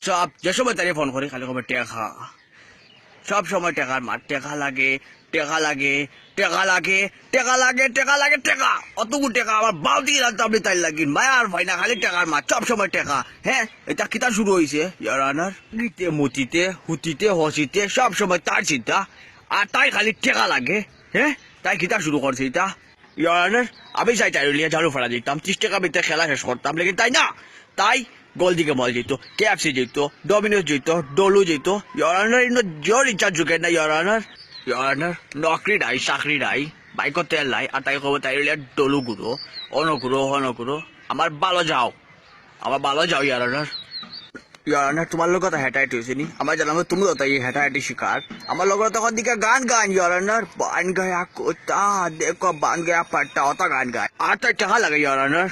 সব যে সময় তারে ফোন করি খালি খবর টেকা, সব সময় টেকার মার, টেকা লাগে টেকা লাগে টেকা লাগে টেকা লাগে টেকা লাগে টেকা, অতগু টেকা আমার বাউ দিকে রাখতে আপনি তাই লাগিন মায়ার ভাই না, খালি টেকার মার, সব সময় টেকা। হ্যাঁ, এটা কিতা শুরু হয়েছে ইয়ার আনার, গিতে মতিতে হুতিতে হসিতে সব সময় তার চিন্তা, আর তাই খালি টেকা লাগে। হ্যাঁ, তাই কিতা শুরু করছে এটা ইয়ার আনার। আমি চাই তাই লিয়ে ঝাড়ু ফেলা দিতাম, 30 টাকা ভিতরে খেলা শেষ করতাম, লেকিন তাই না, তাই গোল দিকে মল যেত, KFC যেত, ডমিনোজ যেত, ডলু যেত। ইয়ার আনার জোর ইচ্ছা ঝুঁকে না ইয়ার আনার। ইয়ার নকরি নাই চাকরি নাই, বাইকত তেল নাই, আর তাই খবর তাই ডলু ঘুরো অনঘুরো আমার ভালো যাও, আমার ভালো যাও ইয়ার আনার। ইয়ার আনার তোমার লোক হেঁটাহেঁটি হয়েছে নি, আমার জানাম তুমিও তাই হেঁটাহেঁটি শিকার। আমার লোক তখন দিকে গান গান ইয়ার আনার, বান গায়া কোতা দেখো বান গায়া পাট্টা অতা গান গায়, আর তাই টাকা লাগে ইয়ার আনার।